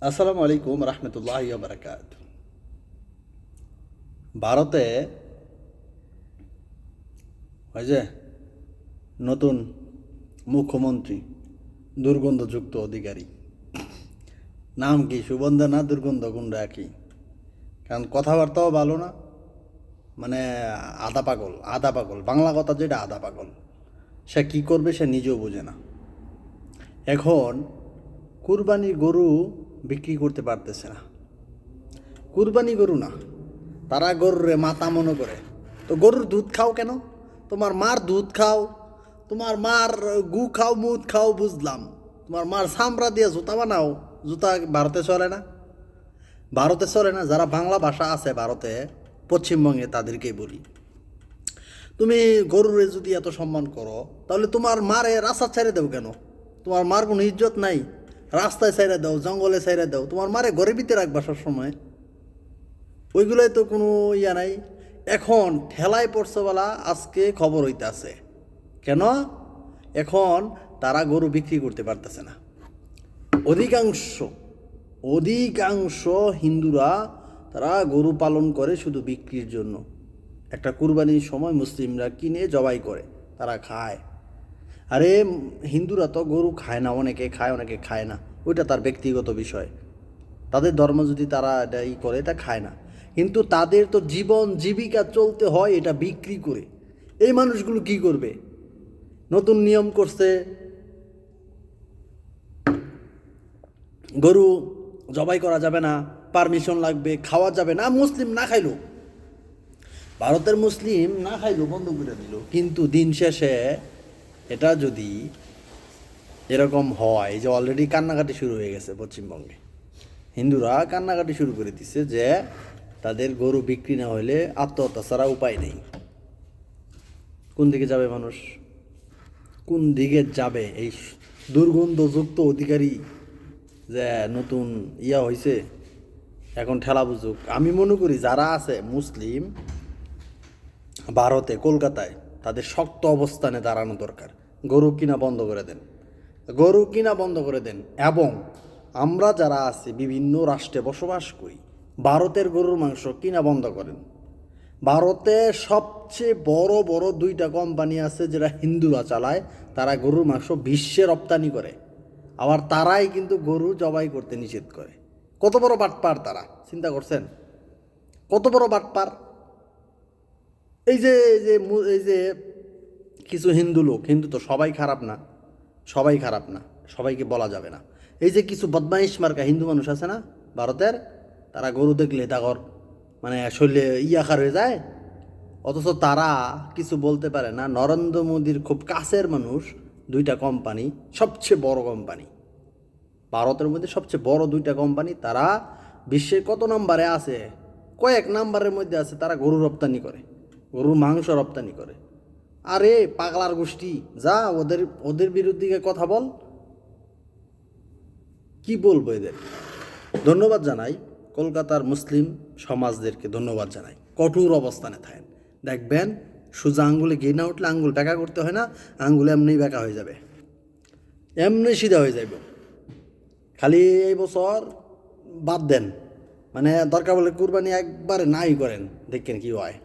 আসসালামু আলাইকুম রহমতুল্লাহি ওয়া বারাকাতুহু। ভারতে ওই যে নতুন মুখ্যমন্ত্রী দুর্গন্ধযুক্ত অধিকারী, নাম কি সুগন্ধ না দুর্গন্ধ গুন্ডা একই? কারণ কথাবার্তাও ভালো না, মানে আধা পাগল আধা পাগল, বাংলা কথা যেটা আধা পাগল। সে কি করবে সে নিজেও বোঝে না। এখন কুরবানির গরু বিক্রি করতে পারতেছে না। কুরবানি গরু না, তারা গরুরে মাতা মনে করে। তো গরুর দুধ খাও কেন? তোমার মার দুধ খাও, তোমার মার গু খাও, মুদ খাও, বুঝলাম। তোমার মার চামড়া দিয়ে জুতা বানাও, জুতা ভারতে চলে না? ভারতে চলে না। যারা বাংলা ভাষা আছে ভারতে, পশ্চিমবঙ্গে, তাদেরকেই বলি, তুমি গরুরে যদি এত সম্মান করো, তাহলে তোমার মারে রাস্তা ছেড়ে দেও কেন? তোমার মার কোনো ইজ্জত নাই? রাস্তায় ছেড়ে দাও, জঙ্গলে ছেড়ে দাও, তোমার মারে ঘরের ভিতরে রাখবা সবসময়। ওইগুলোই তো কোনো ইয়া নাই। এখন ঠেলায় পড়ছে বলা আজকে খবর হইতাছে কেন? এখন তারা গরু বিক্রি করতে পারতেছে না। অধিকাংশ অধিকাংশ হিন্দুরা তারা গরু পালন করে শুধু বিক্রির জন্য। একটা কুরবানির সময় মুসলিমরা কিনে জবাই করে, তারা খায়। আরে হিন্দুরা তো গরু খায় না, অনেকে খায় অনেকে খায় না, ওইটা তার ব্যক্তিগত বিষয়। তাদের ধর্ম যদি তারা এটা করে, এটা খায় না। কিন্তু তাদের তো জীবন জীবিকা চলতে হয় এটা বিক্রি করে। এই মানুষগুলো কি করবে? নতুন নিয়ম করছে, গরু জবাই করা যাবে না, পারমিশন লাগবে, খাওয়া যাবে না। মুসলিম না খাইলো, ভারতের মুসলিম না খাইলো, বন্ধ করে দিল। কিন্তু দিন শেষে এটা যদি এরকম হয় যে অলরেডি কান্নাকাটি শুরু হয়ে গেছে পশ্চিমবঙ্গে, হিন্দুরা কান্নাকাটি শুরু করে দিছে যে তাদের গরু বিক্রি না হলে আত্মহত্যা ছাড়া উপায় নেই। কোন দিকে যাবে মানুষ? কোন দিকে যাবে? এই দুর্গন্ধযুক্ত অধিকারী যে নতুন ইয়া হয়েছে, এখন ঠেলা বুঝুক। আমি মনে করি যারা আছে মুসলিম ভারতে, কলকাতায়, তাদের শক্ত অবস্থানে দাঁড়ানো দরকার। গরু কিনা বন্ধ করে দেন, গরু কিনা বন্ধ করে দেন। এবং আমরা যারা আছি বিভিন্ন রাষ্ট্রে বসবাস করি, ভারতের গরুর মাংস কিনা বন্ধ করেন। ভারতে সবচেয়ে বড় বড় দুইটা কোম্পানি আছে যেটা হিন্দুরা চালায়, তারা গরুর মাংস বিশ্বে রপ্তানি করে। আবার তারাই কিন্তু গরু জবাই করতে নিষেধ করে। কত বড় বাটপার তারা, চিন্তা করছেন? কত বড় বাটপার! এই যে এই যে এই যে কিছু হিন্দু লোক, হিন্দু তো সবাই খারাপ না, সবাই খারাপ না, সবাইকে বলা যাবে না। এই যে কিছু বদমাইশ মার্কা হিন্দু মানুষ আছে না ভারতের, তারা গরু দেখলে তাগর মানে শরীরে ইয়াখার হয়ে যায়। অথচ তারা কিছু বলতে পারে না। নরেন্দ্র মোদীর খুব কাছের মানুষ, দুইটা কোম্পানি, সবচেয়ে বড় কোম্পানি ভারতের মধ্যে, সবচেয়ে বড় দুইটা কোম্পানি, তারা বিশ্বের কত নম্বরে আছে? কয়েক নাম্বারের মধ্যে আছে। তারা গরু রপ্তানি করে, গরুর মাংস রপ্তানি করে। আরে পাগলার গোষ্ঠী, যা ওদের ওদের বিরুদ্ধে কথা বল। কি বলবো এদের? ধন্যবাদ জানাই কলকাতার মুসলিম সমাজদেরকে, ধন্যবাদ জানাই। কঠোর অবস্থানে থাকেন, দেখবেন সোজা আঙ্গুলে ঘি না উঠলে আঙ্গুল বেঁকা করতে হয় না, আঙ্গুলে এমনি বেঁকা হয়ে যাবে, এমনি সিধা হয়ে যাবে। খালি এই বছর বাদ দেন, মানে দরকার বলে কুরবানি একবারে নাই করেন, দেখেন কি হয়।